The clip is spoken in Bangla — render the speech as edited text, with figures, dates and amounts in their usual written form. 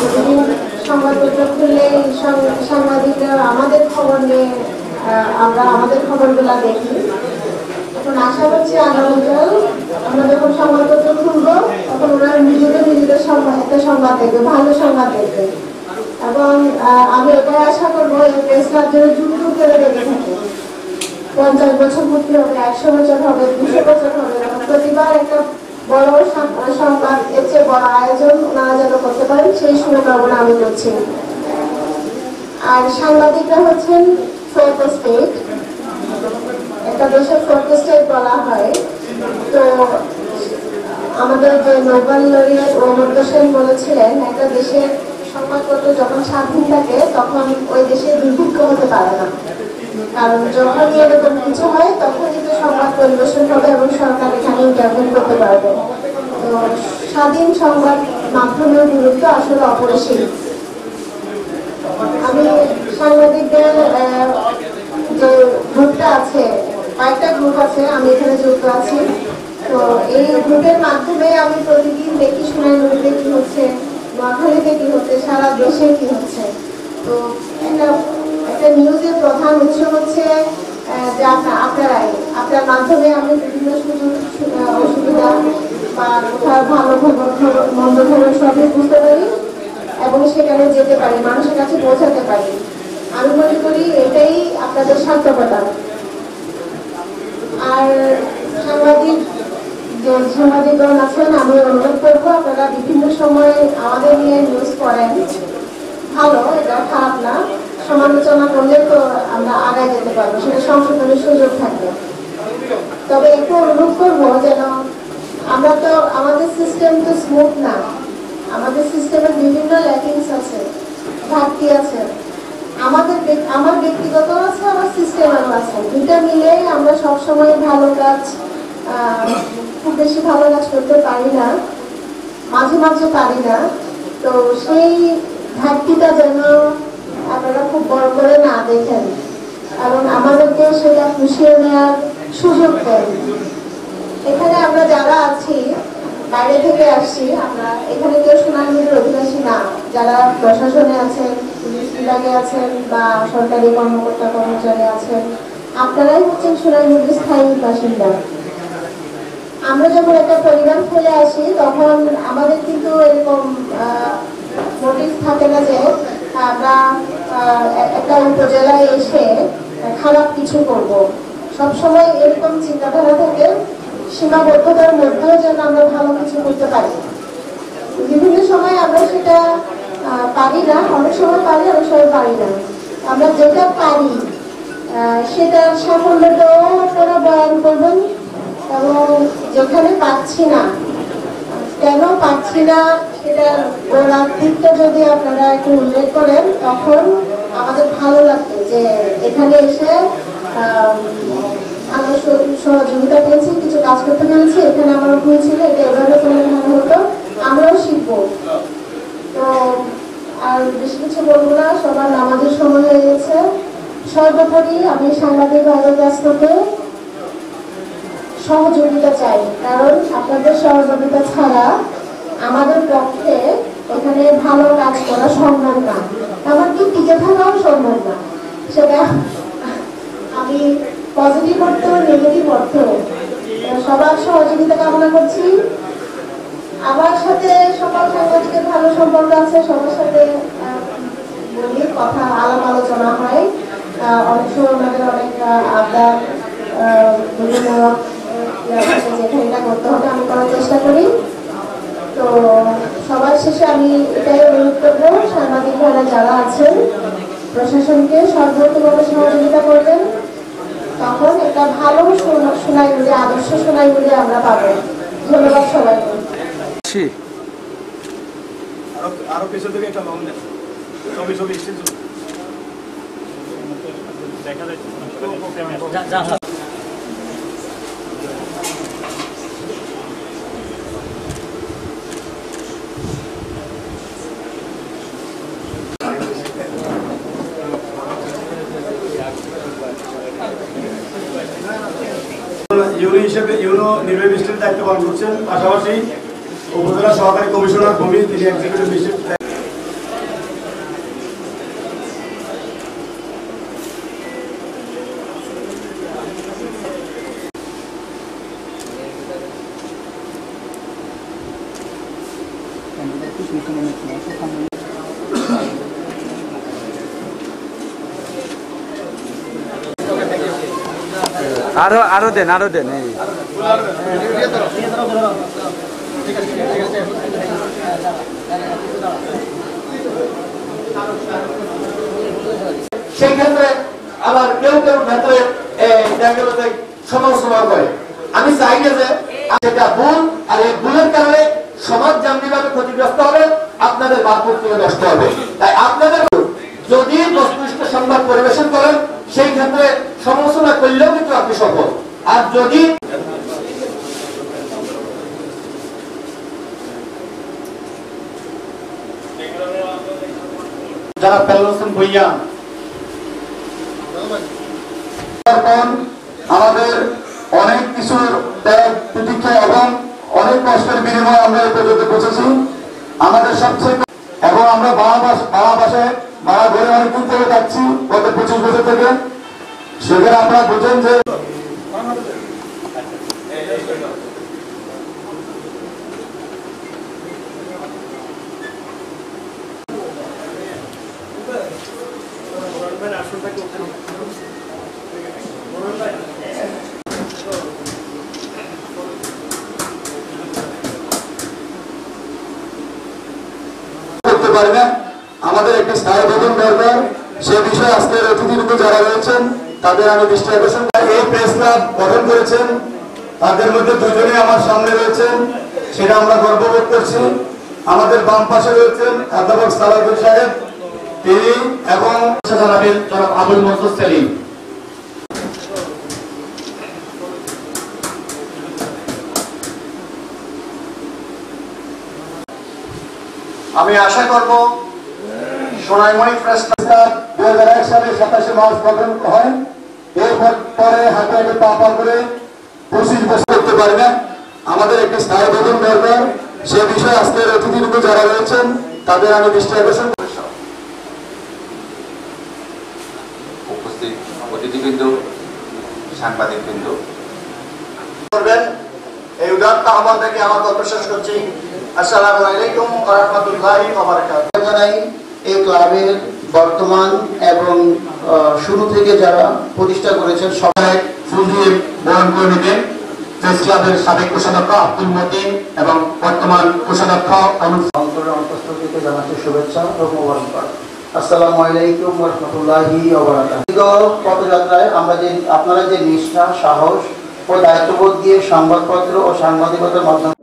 প্রতিদিন সংবাদপত্র খুললে সাংবাদিকরা আমাদের খবর নিয়ে আমরা আমাদের খবরগুলো দেখি। এখন আশা করছি আগামীকাল আমরা যখন সংবাদপত্র খুলবো তখন ওনারা নিজেদের একটা সংবাদ দেখবে, ভালো সংবাদ দেখবে। এবং আমি এটাই আশা করবো এই প্রেস ক্লাব যেন যুগ করে দেখে থাকে, 50 বছর পূর্তি হবে, 100 বছর হবে, 200 বছর হবে, প্রতিবার একটা বড় সংবাদ এর চেয়ে বড় আয়োজন ওনারা যেন করতে পারেন সেই শুভকামনা আমি করছি। আর সাংবাদিকরা হচ্ছেন ফোর্থ স্টেট, একটা দেশের ফোর্থ স্টেট বলা হয়। তো আমাদের যে নোবেল লরিয়েট অমর্ত্য সেন বলেছিলেন, একটা দেশের সংবাদপত্র যখন স্বাধীন থাকে তখন ওই দেশে দুর্ভিক্ষ হতে পারে না, কারণ যখনই এরকম কিছু হয় তখন কিন্তু সংবাদ পরিবেশন হবে এবং সরকার এখানে ইন্টারভিউ করতে পারবে। তো স্বাধীন সংবাদ মাধ্যমের গুরুত্ব আসলে অপরিসীম। আমি সাংবাদিকদের যে গ্রুপটা আছে, কয়েকটা গ্রুপ আছে, আমি এখানে যুক্ত আছি। তো এই গ্রুপের মাধ্যমে আমি প্রতিদিন দেখি সোনাইমুড়িতে কি হচ্ছে, নোয়াখালীতে কি হচ্ছে, সারা দেশে কি হচ্ছে। তো একটা নিউজের প্রধান উৎস হচ্ছে যে আপনারাই, আপনার মাধ্যমে আমি বিভিন্ন সুযোগ অসুবিধা বা কোথাও ভালো মন্দ খবর সবই বুঝতে পারি এবং সেখানে যেতে পারি, মানুষের কাছে পৌঁছাতে পারি। আমি মনে করি এটাই আপনাদের সার্থকতা। আর সাংবাদিকগণ আছেন, আমি অনুরোধ করবো আপনারা বিভিন্ন সময় আমাদের নিয়ে নিউজ করেন, ভালো, এটা খারাপ না। সমালোচনা করলে তো আমরা আগায় যেতে পারবো, সেটা সংশোধনের সুযোগ থাকবে। তবে একটু অনুরোধ করবো যেন আমরা তো, আমাদের সিস্টেম তো স্মুথ না, আমাদের সিস্টেমের বিভিন্ন ল্যাকিংস আছে, ঘাটতি আছে। আমার ব্যক্তিগত আছে, আমার সিস্টেমেরও আছে, দুটা মিলে আমরা সবসময় ভালো কাজ, খুব বেশি ভালো কাজ করতে পারি না, মাঝে মাঝে পারি না। তো সেই ঘাটতিটা যেন আপনারা খুব বড় করে না দেখেন এবং আমাদেরকে সেটা পুষিয়ে নেওয়ার সুযোগ দেন। এখানে আমরা যারা আছি, বাইরে থেকে আসছি, আমরা এখানে কেউ সোনাইমুড়ির অধিবাসী না। যারা প্রশাসনে আছেন, পুলিশ বিভাগে আছেন বা সরকারি কর্মকর্তা কর্মচারী আছেন, আপনারাই হচ্ছেন সোনাইমুড়ির স্থায়ী বাসিন্দা। আমরা যখন একটা পরিবার ফেলে আসি তখন আমাদের কিন্তু এরকম নোটিশ থাকে না যে আমরা একটা উপজেলায় এসে খারাপ কিছু করব। সবসময় এরকম চিন্তাধারা থেকে সীমাবদ্ধতার মধ্যেও যেন আমরা ভালো কিছু করতে পারি। বিভিন্ন সময় আমরা সেটা পারি না, অনেক সময় পারি, অনেক সময় পারি না। আমরা যেটা পারি সেটার সাফল্যটাও আপনারা বয়ান করবেন এবং যেখানে পাচ্ছি না, কেন পাচ্ছি না সেটার গোড়ার দিকটা যদি আপনারা একটু উল্লেখ করেন তখন আমাদের ভালো লাগবে যে এখানে এসে আমরা সহযোগিতা পেয়েছি, কিছু কাজ করতে পেরেছি, এখানে আমার ভুল ছিল, এটা এভাবে করলে ভালো হতো, আমরাও শিখবো। তো আর বেশি কিছু বলবো না, সবার নামাজের সময় হয়ে গেছে। সর্বোপরি আমি সাংবাদিক ভাইদের কাছ থেকে সহযোগিতা চাই, কারণ আপনাদের সহযোগিতা ছাড়া আমাদের পক্ষে এখানে ভালো কাজ করা সম্ভব না, এমনকি টিকে থাকাও সম্ভব না। সেটা আমি পজিটিভ অর্থ, নেগেটিভ অর্থ। সবার সহযোগিতা কামনা করছি। আমার সাথে সকল সাংবাদিকের ভালো সম্পর্ক আছে, সবার সাথে বলি, কথা আলাপ আলোচনা হয়, অনেক সময় আমাদের অনেক আবদার বিভিন্ন যেটা করতে হবে আমি করার চেষ্টা করি। তো সবার শেষে আমি এটাই অনুরোধ করবো, সাংবাদিক ভাইরা যারা আছেন প্রশাসনকে সর্বোত্তমভাবে সহযোগিতা করবেন, তখন একটা ভালো সোনাইমুড়ি, আদর্শ সোনাইমুড়ি আমরা পাবো। ধন্যবাদ সবাইকে। আরো পিছন থেকে একটা লং নেন, ছবি দেখা যাচ্ছে। ইউনো হিসেবে ইউনো নির্বাহী ম্যাজিস্ট্রেট দায়িত্ব পালন করছেন, পাশাপাশি উপজেলা সহকারী কমিশনার ভূমি, তিনি এক্সিকিউটিভ ম্যাজিস্ট্রেট। আরো দেন এই সেই ক্ষেত্রে আবার কেউ ক্ষেত্রে সমালোচনা করে। আমি চাই না যে সেটা ভুল, আর এই ভুলের কারণে সমাজ যেমনিভাবে ক্ষতিগ্রস্ত হবে, আপনাদের ভাবমূর্তি নষ্ট হবে। তাই আপনাদের যদি বস্তুনিষ্ঠ সংবাদ পরিবেশন করেন, সেই ক্ষেত্রে সমালোচনা করলেও কিন্তু আপনি সফল। আর যদি যারা ফেলছেন ভইয়া আমাদের অনেক কিছুর ত্যাগ প্রতীক্ষা এবং অনেক কষ্টের বিনিময়ে আমরা এই পর্যন্ত পৌঁছেছি। আমাদের সবচেয়ে এবং আমরা ভাড়া ঘরে অনেকদিন থেকে যাচ্ছি, গত 25 বছর থেকে। সেখানে আপনারা বুঝেন যে করতে পারি না, আমাদের একটি স্থায়ী ভবন দরকার। সে বিষয়ে আজকের অতিথিবৃন্দ যারা রয়েছেন তাদের আমি দৃষ্টি আকর্ষণ। এই প্রেস ক্লাব গঠন করেছেন, তাদের মধ্যে দুজনে আমার সামনে রয়েছেন, সেটা আমরা গর্ববোধ করছি। আমাদের বাম পাশে রয়েছেন অধ্যাপক সালাউদ্দিন সাহেব, তিনি এবং জানাবেন জনাব আবুল মনসুর সেলিম। আমি আশা করব সোনাইমণি প্রেস ক্লাব 2001 সালে 27 মার্চ গঠন হয়। এরপর পরে হাতে হাতে পা করে 25 বছর করতে পারি না, আমাদের একটি স্থায়ী ভবন দরকার। সে বিষয়ে আজকের অতিথিবৃন্দ যারা রয়েছেন তাদের আমি দৃষ্টি আকর্ষণ। উপস্থিত অতিথিবৃন্দ, সাংবাদিকবৃন্দ করবেন, এই উদাত্ত আহ্বান থেকে আমার কথা শেষ করছি। আসসালামু আলাইকুম ওয়া রাহমাতুল্লাহি ওয়া বারাকাতুহু। জানাই এই ক্লাবের বর্তমান এবং শুরু থেকে যারা প্রতিষ্ঠা করেছেন সবাই ফুল দিয়ে বরণ করে নেবেন। প্রেস ক্লাবের সাবেক কোষাধ্যক্ষ আব্দুল মতিন এবং বর্তমান কোষাধ্যক্ষ অন্তরের অন্তঃস্থল থেকে জানাচ্ছি শুভেচ্ছা ও মোবারকবাদ। আসসালামু আলাইকুম ওয়া রাহমাতুল্লাহি ওয়া বারাকাতুহু। পদযাত্রায় আপনারা যে নিষ্ঠা, সাহস ও দায়িত্ববোধ দিয়ে সংবাদপত্র ও সাংবাদিকতার মাধ্যমে